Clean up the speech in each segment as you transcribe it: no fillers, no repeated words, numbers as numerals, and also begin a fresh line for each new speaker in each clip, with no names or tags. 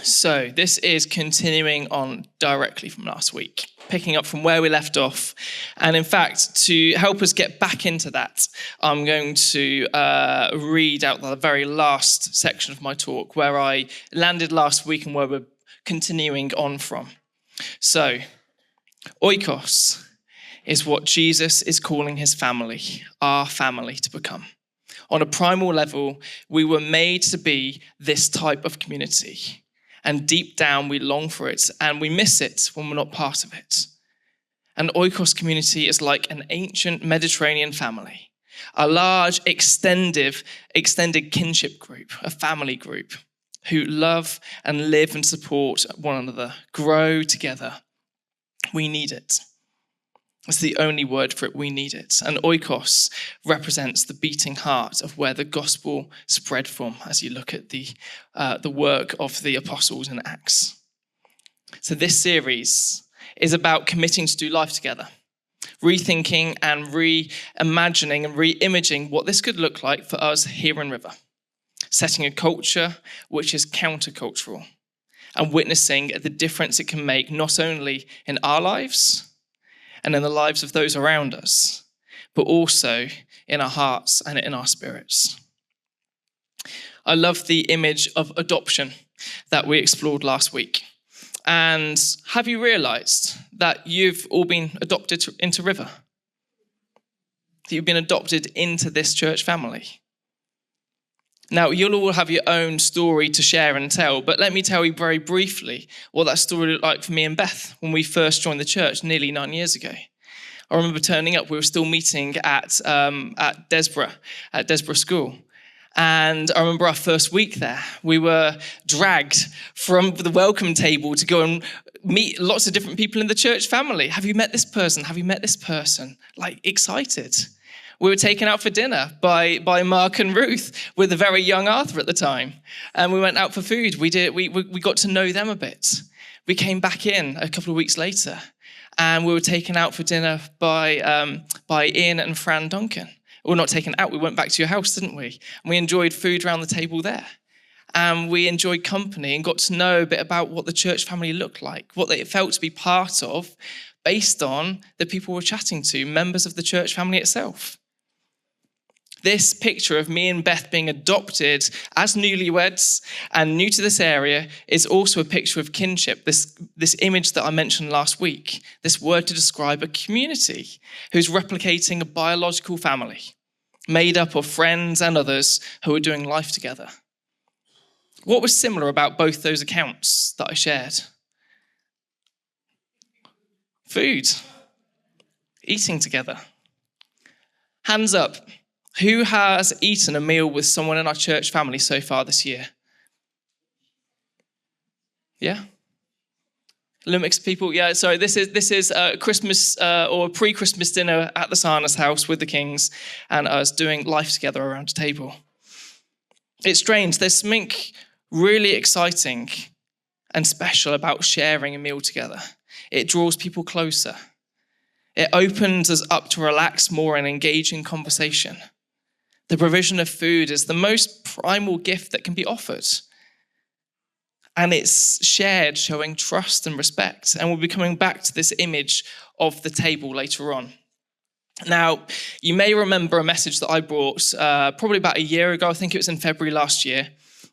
So this is continuing on directly from last week, picking up from where we left off. And in fact, to help us get back into that, I'm going to read out the very last section of my talk where I landed last week and where we're continuing on from. So, Oikos is what Jesus is calling his family, our family, to become. On a primal level, we were made to be this type of community. And deep down, we long for it, and we miss it when we're not part of it. An Oikos community is like an ancient Mediterranean family, a large, extended kinship group, a family group, who love and live and support one another, grow together. We need it. It's the only word for it. We need it. And Oikos represents the beating heart of where the gospel spread from as you look at the work of the apostles in Acts. So this series is about committing to do life together, rethinking and reimagining and reimaging what this could look like for us here in River, setting a culture which is countercultural and witnessing the difference it can make not only in our lives and in the lives of those around us, but also in our hearts and in our spirits. I love the image of adoption that we explored last week. And have you realized that you've all been adopted into River? That you've been adopted into this church family? Now, you'll all have your own story to share and tell, but let me tell you very briefly what that story looked like for me and Beth when we first joined the church nearly 9 years ago. I remember turning up, we were still meeting at Desborough School. And I remember our first week there, we were dragged from the welcome table to go and meet lots of different people in the church family. Have you met this person? Have you met this person? Like, excited. We were taken out for dinner by Mark and Ruth with a very young Arthur at the time. And we went out for food. We got to know them a bit. We came back in a couple of weeks later and we were taken out for dinner by Ian and Fran Duncan. Well, not taken out, we went back to your house, didn't we? And we enjoyed food around the table there. And we enjoyed company and got to know a bit about what the church family looked like, what it felt to be part of based on the people we're chatting to, members of the church family itself. This picture of me and Beth being adopted as newlyweds and new to this area is also a picture of kinship, this image that I mentioned last week, this word to describe a community who's replicating a biological family made up of friends and others who are doing life together. What was similar about both those accounts that I shared? Food, eating together. Hands up. Who has eaten a meal with someone in our church family so far this year? Yeah? A little mix of people. Yeah, sorry, this is Christmas or pre-Christmas dinner at the Sarna's house with the Kings and us doing life together around a table. It's strange. There's something really exciting and special about sharing a meal together. It draws people closer. It opens us up to relax more and engage in conversation. The provision of food is the most primal gift that can be offered. And it's shared, showing trust and respect. And we'll be coming back to this image of the table later on. Now, you may remember a message that I brought probably about a year ago. I think it was in February last year,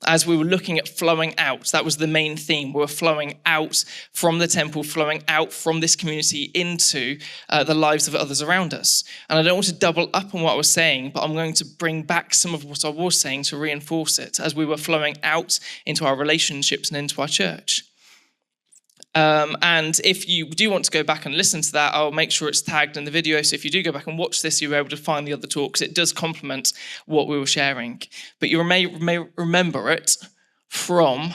as we were looking at flowing out. That was the main theme. We were flowing out from the temple, flowing out from this community into the lives of others around us. And I don't want to double up on what I was saying, but I'm going to bring back some of what I was saying to reinforce it as we were flowing out into our relationships and into our church. And if you do want to go back and listen to that, I'll make sure it's tagged in the video. So if you do go back and watch this, you'll be able to find the other talks. It does complement what we were sharing. But you may remember it from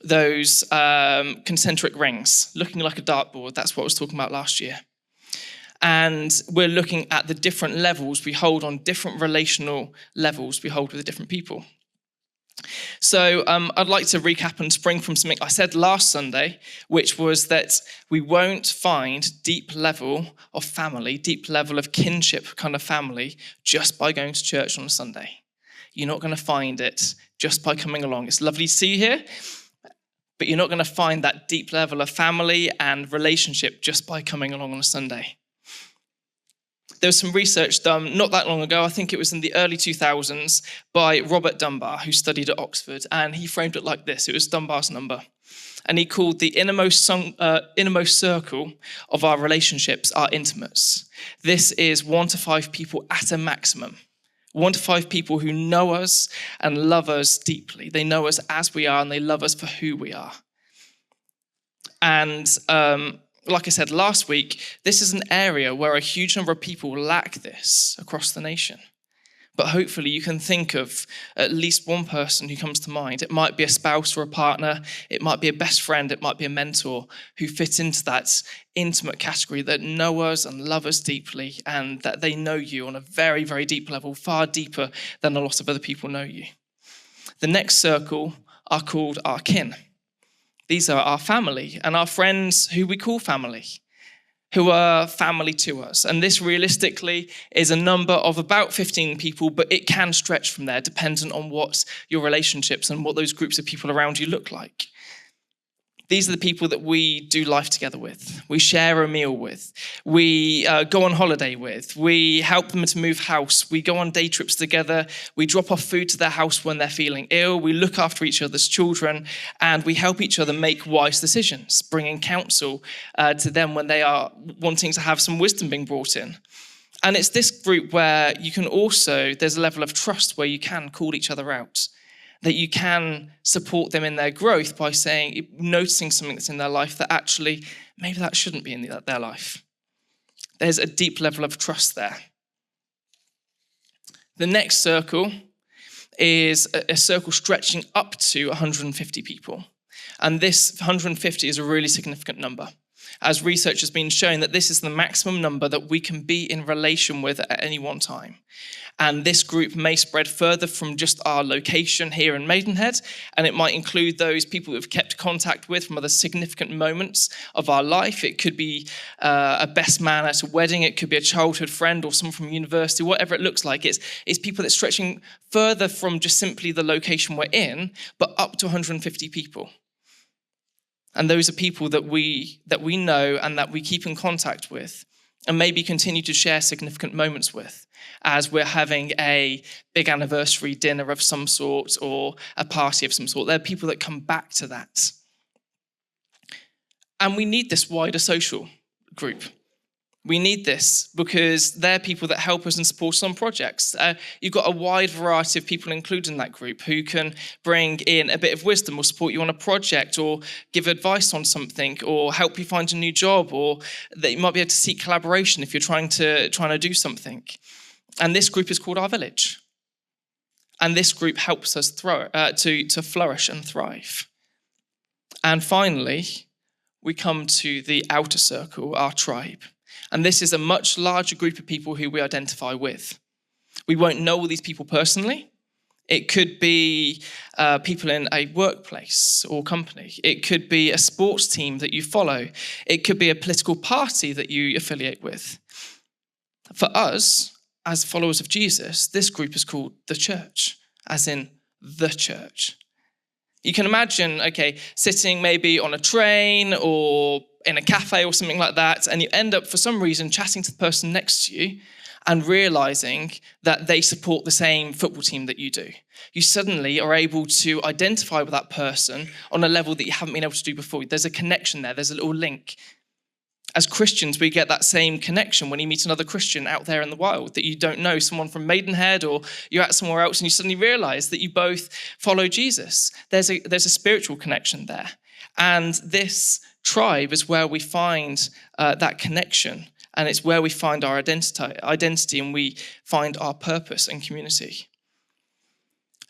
those concentric rings, looking like a dartboard. That's what I was talking about last year. And we're looking at the different levels we hold on, different relational levels we hold with the different people. So I'd like to recap and spring from something I said last Sunday, which was that we won't find deep level of family, deep level of kinship kind of family just by going to church on a Sunday. You're not going to find it just by coming along. It's lovely to see you here. but you're not going to find that deep level of family and relationship just by coming along on a Sunday. There was some research done not that long ago, I think it was in the early 2000s, by Robert Dunbar, who studied at Oxford, and he framed it like this. It was Dunbar's number. And he called the innermost circle of our relationships our intimates. This is 1 to 5 people at a maximum. 1 to 5 people who know us and love us deeply. They know us as we are and they love us for who we are. And like I said last week, this is an area where a huge number of people lack this across the nation. But hopefully you can think of at least one person who comes to mind. It might be a spouse or a partner. It might be a best friend. It might be a mentor who fits into that intimate category, that know us and love us deeply, and that they know you on a very, very deep level, far deeper than a lot of other people know you. The next circle are called our kin. These are our family and our friends who we call family, who are family to us. And this realistically is a number of about 15 people, but it can stretch from there dependent on what your relationships and what those groups of people around you look like. These are the people that we do life together with. We share a meal with. We go on holiday with. We help them to move house. We go on day trips together. We drop off food to their house when they're feeling ill. We look after each other's children. And we help each other make wise decisions, bringing counsel to them when they are wanting to have some wisdom being brought in. And it's this group where you can also, there's a level of trust where you can call each other out, that you can support them in their growth by saying, noticing something that's in their life that actually, maybe that shouldn't be in their life. There's a deep level of trust there. The next circle is a circle stretching up to 150 people. And this 150 is a really significant number, as research has been showing that this is the maximum number that we can be in relation with at any one time. And this group may spread further from just our location here in Maidenhead, and it might include those people we've kept contact with from other significant moments of our life. It could be a best man at a wedding, it could be a childhood friend or someone from university, whatever it looks like. It's people that's stretching further from just simply the location we're in, but up to 150 people. And those are people that we know and that we keep in contact with and maybe continue to share significant moments with as we're having a big anniversary dinner of some sort or a party of some sort. There are people that come back to that. And we need this wider social group. We need this because they're people that help us and support us on projects. You've got a wide variety of people included in that group who can bring in a bit of wisdom or support you on a project or give advice on something or help you find a new job, or that you might be able to seek collaboration if you're trying to do something. And this group is called our village. And this group helps us to flourish and thrive. And finally, we come to the outer circle, our tribe. And this is a much larger group of people who we identify with. We won't know all these people personally. It could be people in a workplace or company. It could be a sports team that you follow. It could be a political party that you affiliate with. For us, as followers of Jesus, this group is called the church, as in the church. You can imagine, sitting maybe on a train or in a cafe or something like that, and you end up, for some reason, chatting to the person next to you and realizing that they support the same football team that you do. You suddenly are able to identify with that person on a level that you haven't been able to do before. There's a connection there. There's a little link. As Christians, we get that same connection when you meet another Christian out there in the wild that you don't know, someone from Maidenhead, or you're at somewhere else and you suddenly realize that you both follow Jesus. There's a spiritual connection there. And this tribe is where we find that connection, and it's where we find our identity and we find our purpose and community.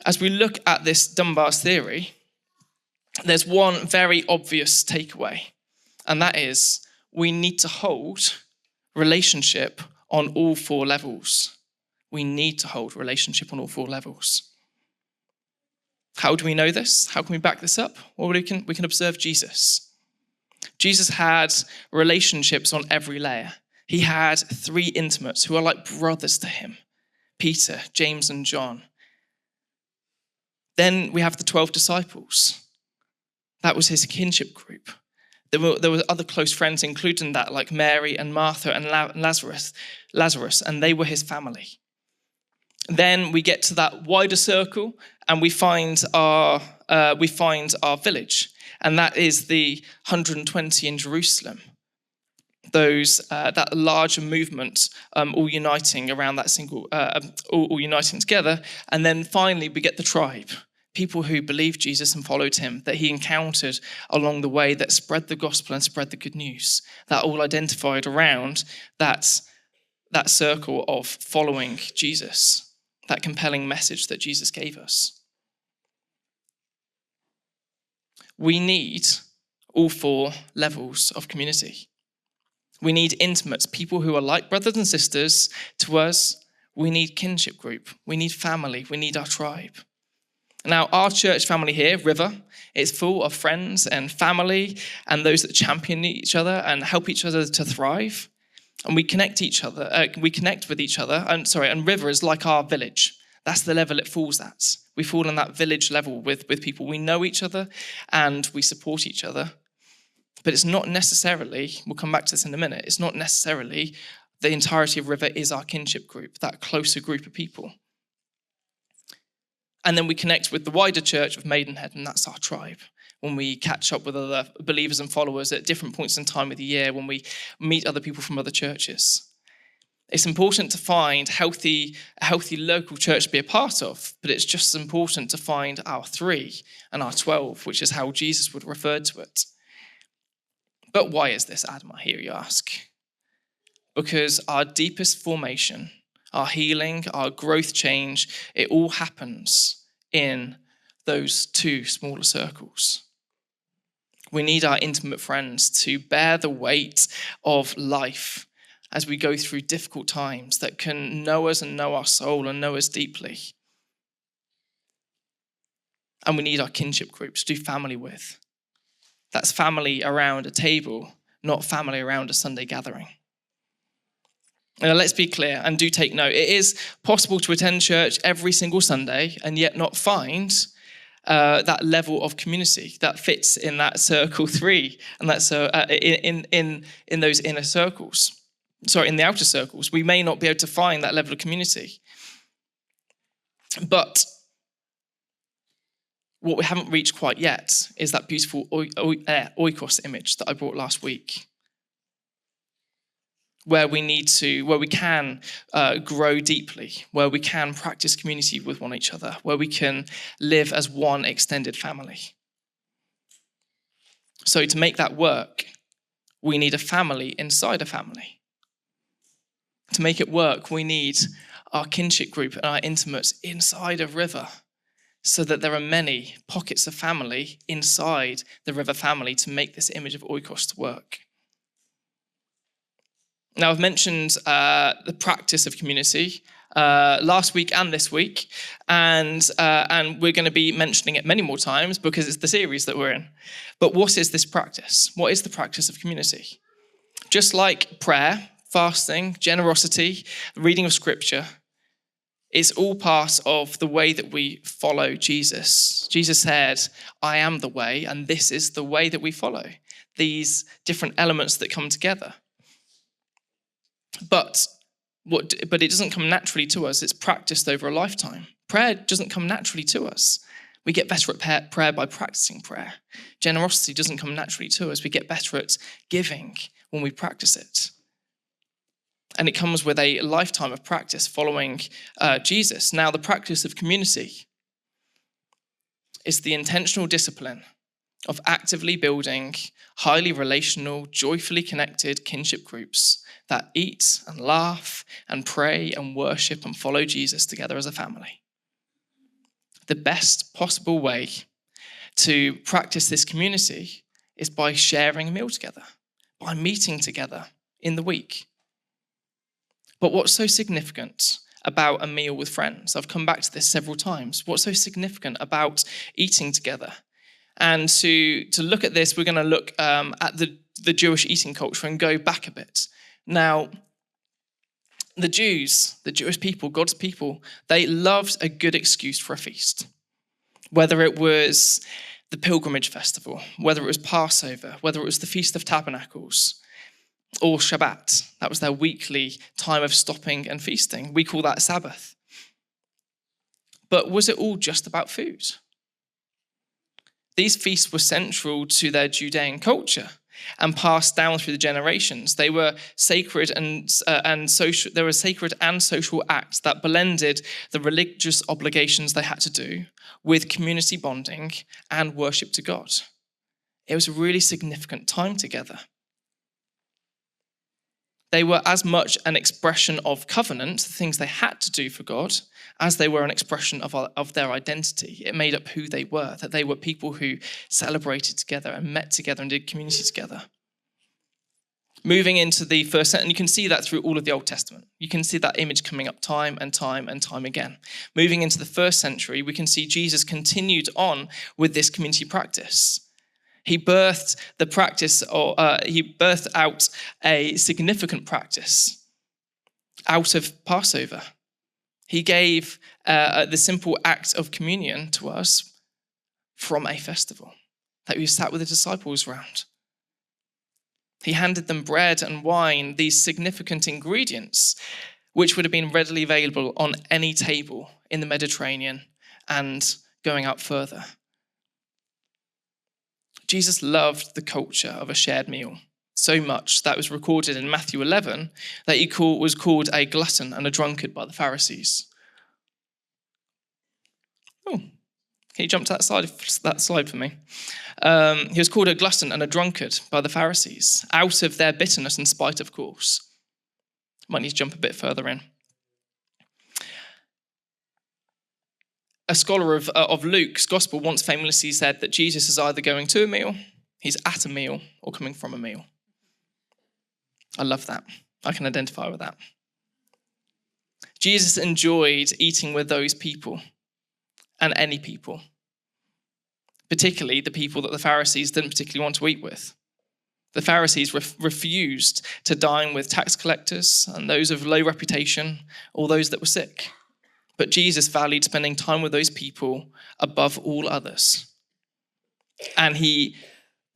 As we look at this Dunbar's theory, there's one very obvious takeaway, and that is we need to hold relationship on all 4 levels. We need to hold relationship on all 4 levels. How do we know this? How can we back this up? Well, we can observe Jesus. Jesus had relationships on every layer. He had 3 intimates who are like brothers to him: Peter, James, and John. Then we have the 12 disciples. That was his kinship group. There were other close friends included in that, like Mary and Martha and Lazarus, and they were his family. Then we get to that wider circle, and we find our village, and that is the 120 in Jerusalem. That larger movement, all uniting around that single, all uniting together, and then finally we get the tribe. People who believed Jesus and followed him, that he encountered along the way, that spread the gospel and spread the good news, that all identified around that circle of following Jesus, that compelling message that Jesus gave us. We need all four levels of community. We need intimates, people who are like brothers and sisters to us. We need kinship group. We need family. We need our tribe. Now, our church family here, River, is full of friends and family and those that champion each other and help each other to thrive. And we connect with each other. And River is like our village. That's the level it falls at. We fall on that village level with people. We know each other and we support each other. But it's not necessarily, we'll come back to this in a minute, it's not necessarily the entirety of River is our kinship group, that closer group of people. And then we connect with the wider church of Maidenhead, and that's our tribe. When we catch up with other believers and followers at different points in time of the year, when we meet other people from other churches. It's important to find a healthy local church to be a part of, but it's just as important to find our 3 and our 12, which is how Jesus would refer to it. But why is this, Adam, I hear you ask? Because our deepest formation, our healing, our growth change, it all happens in those 2 smaller circles. We need our intimate friends to bear the weight of life as we go through difficult times, that can know us and know our soul and know us deeply. And we need our kinship groups to do family with. That's family around a table, not family around a Sunday gathering. Now, let's be clear and do take note. It is possible to attend church every single Sunday and yet not find that level of community that fits in that circle 3 and that's in those inner circles. Sorry, in the outer circles. We may not be able to find that level of community. But what we haven't reached quite yet is that beautiful Oikos image that I brought last week, where we can grow deeply, where we can practice community with one another, where we can live as one extended family. So to make that work, we need a family inside a family. To make it work, we need our kinship group and our intimates inside a River, so that there are many pockets of family inside the River family to make this image of Oikos to work. Now, I've mentioned the practice of community last week and this week, and we're going to be mentioning it many more times because it's the series that we're in. But what is this practice? What is the practice of community? Just like prayer, fasting, generosity, reading of scripture, it's all part of the way that we follow Jesus. Jesus said, I am the way, and this is the way that we follow. These different elements that come together. But it doesn't come naturally to us. It's practiced over a lifetime. Prayer doesn't come naturally to us. We get better at prayer by practicing prayer. Generosity doesn't come naturally to us. We get better at giving when we practice it. And it comes with a lifetime of practice following Jesus. Now, the practice of community is the intentional discipline of actively building highly relational, joyfully connected kinship groups that eat and laugh and pray and worship and follow Jesus together as a family. The best possible way to practice this community is by sharing a meal together, by meeting together in the week. But what's so significant about a meal with friends? I've come back to this several times. What's so significant about eating together? And to look at this, we're going to look at the Jewish eating culture and go back a bit. Now, the Jews, the Jewish people, God's people, they loved a good excuse for a feast. Whether it was the pilgrimage festival, whether it was Passover, whether it was the Feast of Tabernacles, or Shabbat. That was their weekly time of stopping and feasting. We call that Sabbath. But was it all just about food? These feasts were central to their Judean culture and passed down through the generations. They were sacred and social. They were sacred and social acts that blended the religious obligations they had to do with community bonding and worship to God. It was a really significant time together. They were as much an expression of covenant, the things they had to do for God, as they were an expression of their identity. It made up who they were, that they were people who celebrated together and met together and did community together. Moving into the first century, and you can see that through all of the Old Testament. You can see that image coming up time and time and time again. Moving into the first century, we can see Jesus continued on with this community practice. He birthed the practice, he birthed out a significant practice out of Passover. He gave the simple act of communion to us from a festival that we sat with the disciples around. He handed them bread and wine, these significant ingredients, which would have been readily available on any table in the Mediterranean and going out further. Jesus loved the culture of a shared meal so much that was recorded in Matthew 11 that he was called a glutton and a drunkard by the Pharisees. Oh, can you jump to that slide for me? He was called a glutton and a drunkard by the Pharisees, out of their bitterness and spite, of course. Might need to jump a bit further in. A scholar of Luke's gospel once famously said that Jesus is either going to a meal, he's at a meal, or coming from a meal. I love that. I can identify with that. Jesus enjoyed eating with those people and any people, particularly the people that the Pharisees didn't particularly want to eat with. The Pharisees refused to dine with tax collectors and those of low reputation or those that were sick. But Jesus valued spending time with those people above all others. And he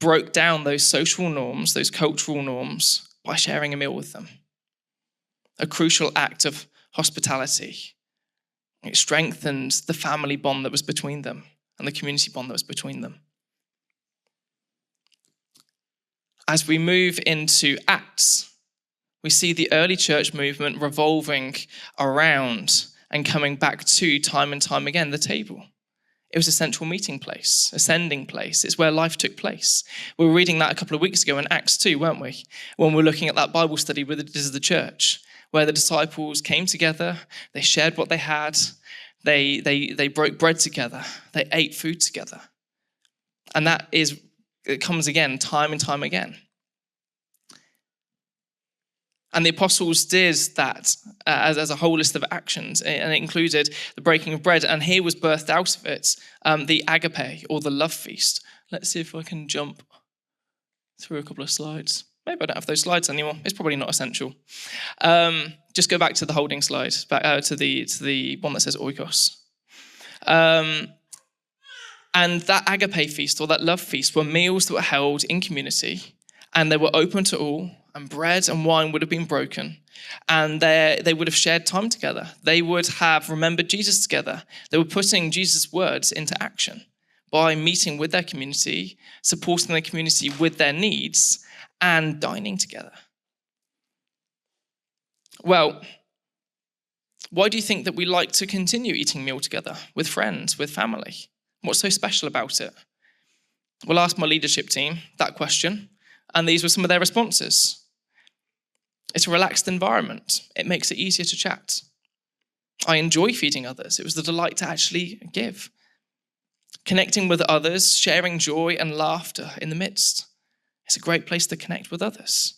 broke down those social norms, those cultural norms, by sharing a meal with them. A crucial act of hospitality. It strengthened the family bond that was between them and the community bond that was between them. As we move into Acts, we see the early church movement revolving around and coming back to, time and time again, the table. It was a central meeting place, a sending place. It's where life took place. We were reading that a couple of weeks ago in Acts 2, weren't we? When we were looking at that Bible study with the church, where the disciples came together, they shared what they had, they broke bread together, they ate food together. And it comes again, time and time again. And the apostles did that as a whole list of actions, and it included the breaking of bread. And here was birthed out of it the agape, or the love feast. Let's see if I can jump through a couple of slides. Maybe I don't have those slides anymore. It's probably not essential. Just go back to the holding slide, back to the one that says Oikos. And that agape feast, or that love feast, were meals that were held in community, and they were open to all. And bread and wine would have been broken, and they would have shared time together. They would have remembered Jesus together. They were putting Jesus' words into action by meeting with their community, supporting their community with their needs, and dining together. Well, why do you think that we like to continue eating meal together with friends, with family? What's so special about it? We'll ask my leadership team that question, and these were some of their responses. It's a relaxed environment. It makes it easier to chat. I enjoy feeding others. It was the delight to actually give. Connecting with others, sharing joy and laughter in the midst. It's a great place to connect with others.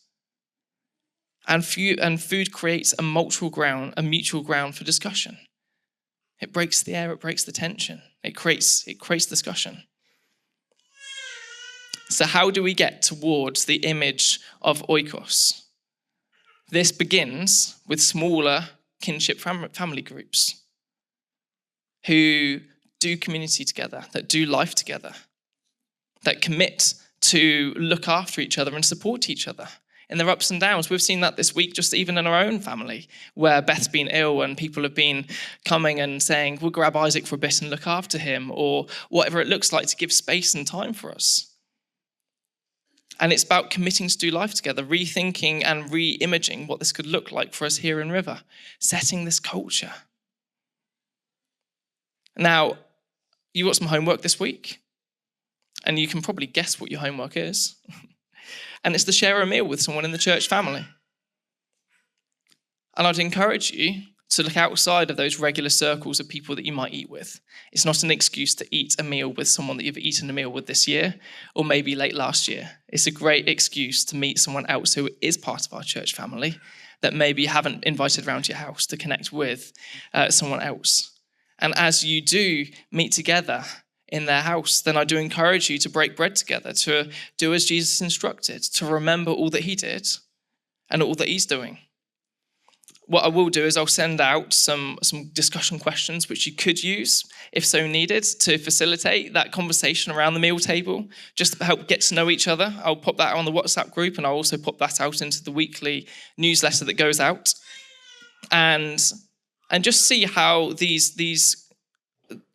And food creates a mutual ground for discussion. It breaks the air, it breaks the tension. It creates discussion. So how do we get towards the image of Oikos? This begins with smaller kinship family groups who do community together, that do life together. that commit to look after each other and support each other in their ups and downs. We've seen that this week, just even in our own family, where Beth's been ill and people have been coming and saying, we'll grab Isaac for a bit and look after him, or whatever it looks like to give space and time for us. And it's about committing to do life together, rethinking and re-imaging what this could look like for us here in River, setting this culture. Now, you got some homework this week, and you can probably guess what your homework is. And it's to share a meal with someone in the church family. And I'd encourage you to look outside of those regular circles of people that you might eat with. It's not an excuse to eat a meal with someone that you've eaten a meal with this year, or maybe late last year. It's a great excuse to meet someone else who is part of our church family that maybe you haven't invited around to your house, to connect with someone else. And as you do meet together in their house, then I do encourage you to break bread together, to do as Jesus instructed, to remember all that he did and all that he's doing. What I will do is I'll send out some discussion questions which you could use, if so needed, to facilitate that conversation around the meal table, just to help get to know each other. I'll pop that on the WhatsApp group, and I'll also pop that out into the weekly newsletter that goes out. And just see how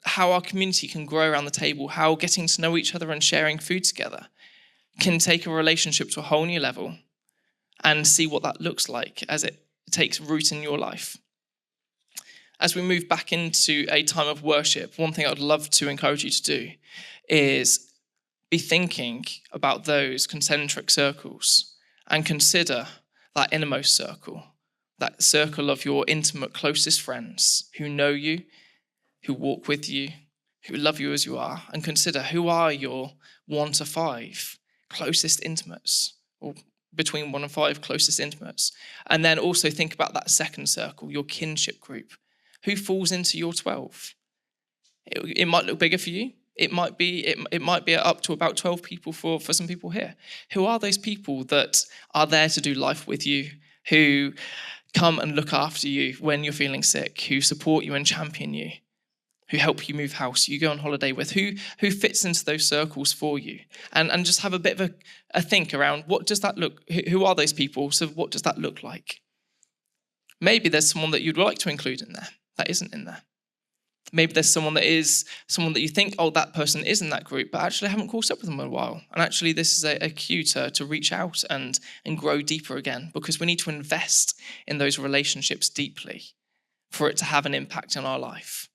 how our community can grow around the table, how getting to know each other and sharing food together can take a relationship to a whole new level, and see what that looks like as it takes root in your life. As we move back into a time of worship, one thing I'd love to encourage you to do is be thinking about those concentric circles and consider that innermost circle, that circle of your intimate, closest friends who know you, who walk with you, who love you as you are, and consider who are your 1 to 5 closest intimates, or between 1 and 5 closest intimates. And then also think about that second circle, your kinship group. Who falls into your 12? It might look bigger for you. It might be up to about 12 people for some people here. Who are those people that are there to do life with you, who come and look after you when you're feeling sick, who support you and champion you, who help you move house, you go on holiday with, who fits into those circles for you? And just have a bit of a think around, what does that look, who are those people? So what does that look like? Maybe there's someone that you'd like to include in there that isn't in there. Maybe there's someone that you think, oh, that person is in that group, but actually I haven't caught up with them in a while. And actually this is a cue to reach out and grow deeper again, because we need to invest in those relationships deeply for it to have an impact on our life.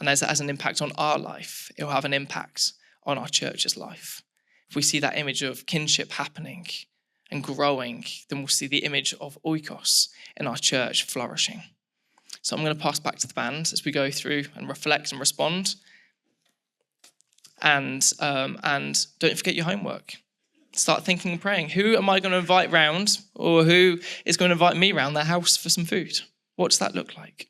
And as it has an impact on our life, it will have an impact on our church's life. If we see that image of kinship happening and growing, then we'll see the image of Oikos in our church flourishing. So I'm going to pass back to the band as we go through and reflect and respond. And don't forget your homework. Start thinking and praying. Who am I going to invite round, or who is going to invite me round their house for some food? What does that look like?